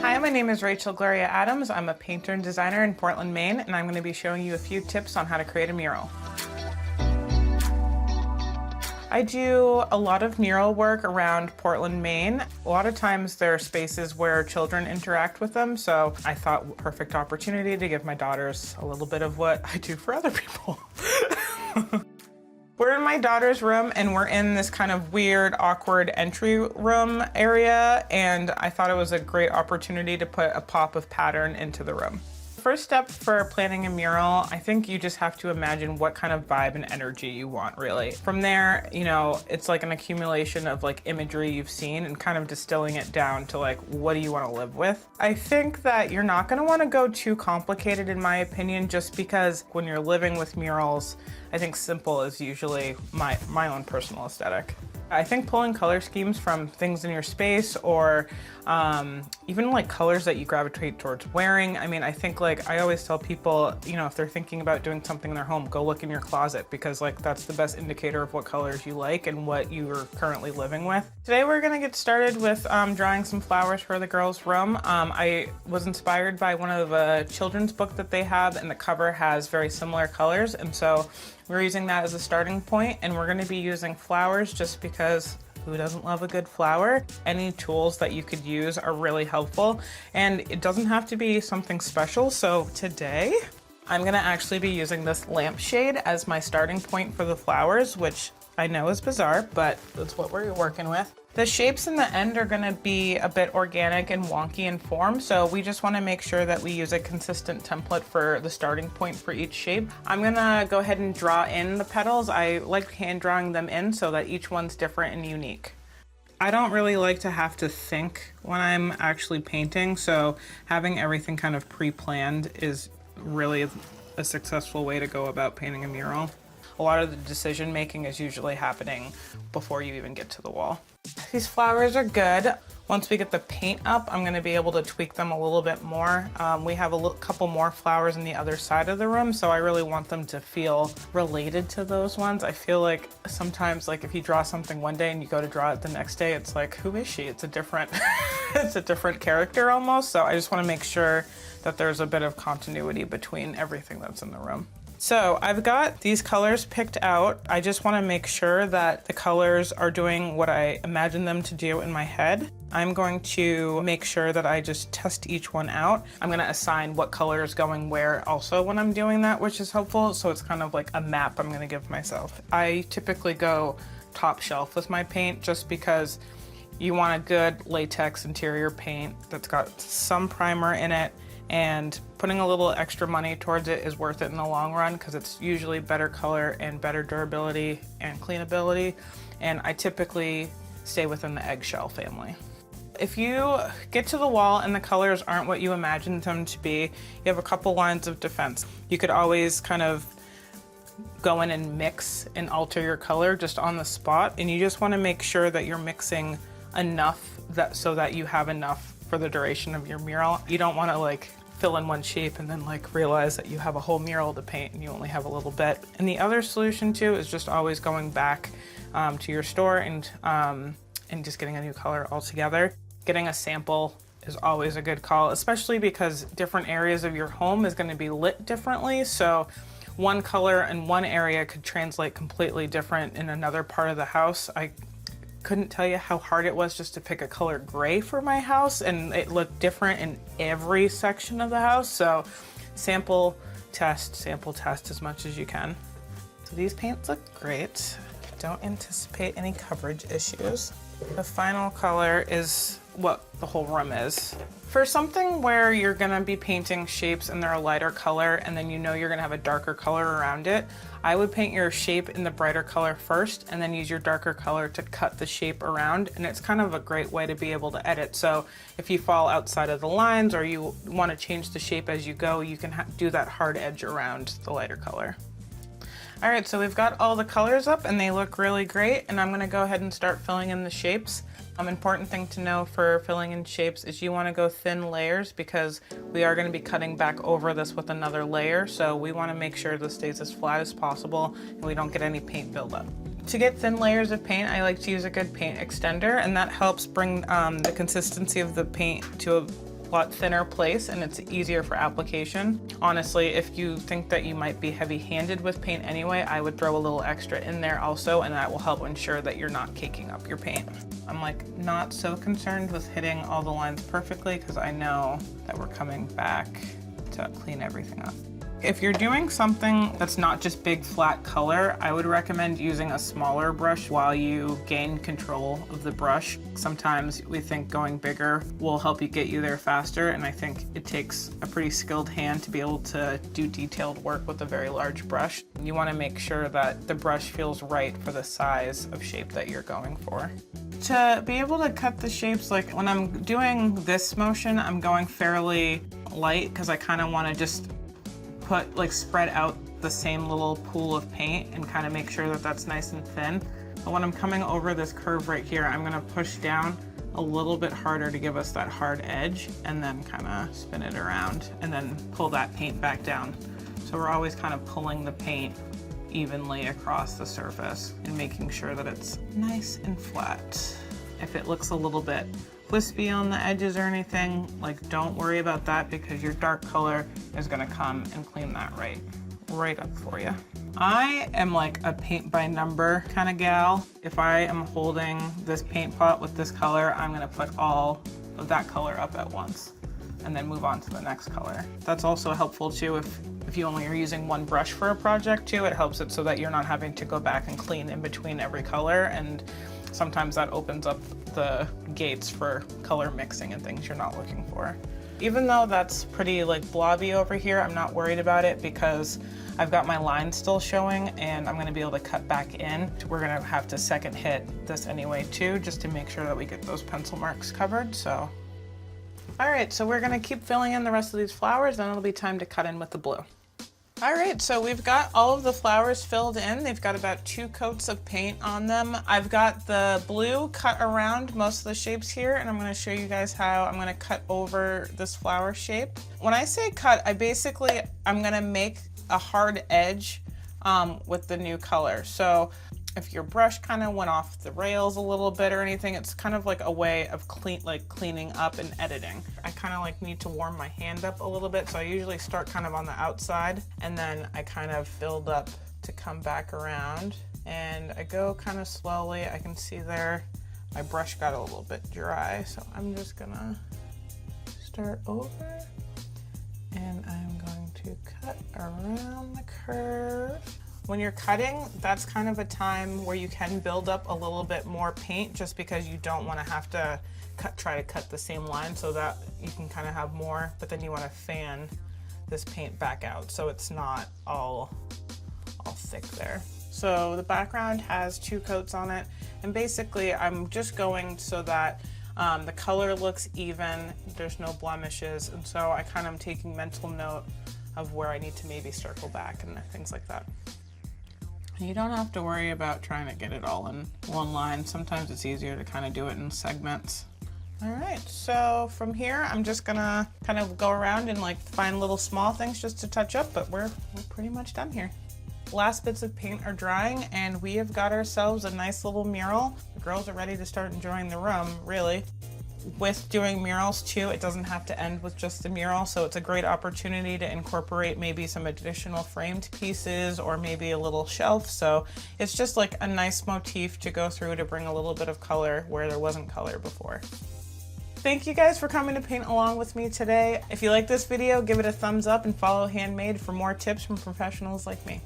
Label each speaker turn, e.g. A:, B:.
A: Hi, my name is Rachel Gloria Adams. I'm a painter and designer in Portland, Maine, and I'm going to be showing you a few tips on how to create a mural. I do a lot of mural work around Portland, Maine. A lot of times there are spaces where children interact with them, so I thought perfect opportunity to give my daughters a little bit of what I do for other people. We're in my daughter's room and we're in this kind of weird, awkward entry room area, and I thought it was a great opportunity to put a pop of pattern into the room. First step for planning a mural, I think you just have to imagine what kind of vibe and energy you want, really. From there, you know, it's like an accumulation of like imagery you've seen and kind of distilling it down to like, what do you want to live with? I think that you're not going to want to go too complicated, in my opinion, just because when you're living with murals, I think simple is usually my own personal aesthetic. I think pulling color schemes from things in your space or even like colors that you gravitate towards wearing. I mean, I think like I always tell people, you know, if they're thinking about doing something in their home, go look in your closet because like that's the best indicator of what colors you like and what you're currently living with. Today we're gonna get started with drawing some flowers for the girls' room. I was inspired by one of the children's book that they have, and the cover has very similar colors, and so we're using that as a starting point, and we're gonna be using flowers just because who doesn't love a good flower? Any tools that you could use are really helpful, and it doesn't have to be something special. So today, I'm gonna actually be using this lampshade as my starting point for the flowers, which I know is bizarre, but that's what we're working with. The shapes in the end are gonna be a bit organic and wonky in form, so we just wanna make sure that we use a consistent template for the starting point for each shape. I'm gonna go ahead and draw in the petals. I like hand drawing them in so that each one's different and unique. I don't really like to have to think when I'm actually painting, so having everything kind of pre-planned is really a successful way to go about painting a mural. A lot of the decision making is usually happening before you even get to the wall. These flowers are good. Once we get the paint up, I'm gonna be able to tweak them a little bit more. We have a couple more flowers on the other side of the room, so I really want them to feel related to those ones. I feel like sometimes, like if you draw something one day and you go to draw it the next day, it's like, who is she? It's a different, it's a different character almost. So I just wanna make sure that there's a bit of continuity between everything that's in the room. So I've got these colors picked out. I just want to make sure that the colors are doing what I imagine them to do in my head. I'm going to make sure that I just test each one out. I'm going to assign what color is going where also when I'm doing that, which is helpful. So it's kind of like a map I'm going to give myself. I typically go top shelf with my paint just because you want a good latex interior paint that's got some primer in it, and putting a little extra money towards it is worth it in the long run because it's usually better color and better durability and cleanability. And I typically stay within the eggshell family. If you get to the wall and the colors aren't what you imagined them to be, you have a couple lines of defense. You could always kind of go in and mix and alter your color just on the spot, and you just want to make sure that you're mixing enough so that you have enough for the duration of your mural. You don't want to like fill in one shape and then like realize that you have a whole mural to paint and you only have a little bit. And the other solution too is just always going back to your store and just getting a new color altogether. Getting a sample is always a good call, especially because different areas of your home is going to be lit differently. So one color in one area could translate completely different in another part of the house. I couldn't tell you how hard it was just to pick a color gray for my house, and it looked different in every section of the house. So sample test as much as you can. So these paints look great. Don't anticipate any coverage issues. The final color is what the whole room is. For something where you're gonna be painting shapes and they're a lighter color and then you know you're gonna have a darker color around it, I would paint your shape in the brighter color first and then use your darker color to cut the shape around, and it's kind of a great way to be able to edit. So if you fall outside of the lines or you want to change the shape as you go, you can do that hard edge around the lighter color. All right, so we've got all the colors up and they look really great, and I'm gonna go ahead and start filling in the shapes. Important thing to know for filling in shapes is you wanna go thin layers because we are gonna be cutting back over this with another layer, so we wanna make sure this stays as flat as possible and we don't get any paint buildup. To get thin layers of paint, I like to use a good paint extender, and that helps bring the consistency of the paint to lot thinner place and it's easier for application. Honestly, if you think that you might be heavy-handed with paint anyway, I would throw a little extra in there also, and that will help ensure that you're not caking up your paint. I'm like not so concerned with hitting all the lines perfectly because I know that we're coming back to clean everything up. If you're doing something that's not just big flat color, I would recommend using a smaller brush while you gain control of the brush. Sometimes we think going bigger will help you get you there faster, and I think it takes a pretty skilled hand to be able to do detailed work with a very large brush. You want to make sure that the brush feels right for the size of shape that you're going for. To be able to cut the shapes, like when I'm doing this motion, I'm going fairly light because I kind of want to just spread out the same little pool of paint and kind of make sure that that's nice and thin. But when I'm coming over this curve right here, I'm gonna push down a little bit harder to give us that hard edge and then kind of spin it around and then pull that paint back down. So we're always kind of pulling the paint evenly across the surface and making sure that it's nice and flat. If it looks a little bit wispy on the edges or anything, like don't worry about that because your dark color is gonna come and clean that right up for you. I am like a paint by number kind of gal. If I am holding this paint pot with this color, I'm gonna put all of that color up at once and then move on to the next color. That's also helpful too if you only are using one brush for a project too. It helps it so that you're not having to go back and clean in between every color, and sometimes that opens up the gates for color mixing and things you're not looking for. Even though that's pretty like blobby over here, I'm not worried about it because I've got my line still showing and I'm gonna be able to cut back in. We're gonna have to second hit this anyway too, just to make sure that we get those pencil marks covered, so. All right, so we're gonna keep filling in the rest of these flowers, then it'll be time to cut in with the blue. All right, so we've got all of the flowers filled in. They've got about 2 coats of paint on them. I've got the blue cut around most of the shapes here, and I'm gonna show you guys how I'm gonna cut over this flower shape. When I say cut, I'm gonna make a hard edge with the new color. So if your brush kind of went off the rails a little bit or anything, it's kind of like a way of cleaning up and editing. I kind of like need to warm my hand up a little bit, so I usually start kind of on the outside and then I kind of build up to come back around, and I go kind of slowly. I can see there my brush got a little bit dry, so I'm just gonna start over and I'm going to cut around the curve. When you're cutting, that's kind of a time where you can build up a little bit more paint just because you don't want to have to try to cut the same line, so that you can kind of have more, but then you want to fan this paint back out so it's not all thick there. So the background has 2 coats on it, and basically I'm just going so that the color looks even, there's no blemishes, and so I kind of am taking mental note of where I need to maybe circle back and things like that. You don't have to worry about trying to get it all in one line. Sometimes it's easier to kind of do it in segments. All right, so from here, I'm just gonna kind of go around and like find little small things just to touch up, but we're pretty much done here. Last bits of paint are drying and we have got ourselves a nice little mural. The girls are ready to start enjoying the room, really. With doing murals too, it doesn't have to end with just the mural, so it's a great opportunity to incorporate maybe some additional framed pieces or maybe a little shelf. So it's just like a nice motif to go through to bring a little bit of color where there wasn't color before. Thank you guys for coming to paint along with me today. If you like this video, give it a thumbs up and follow Handmade for more tips from professionals like me.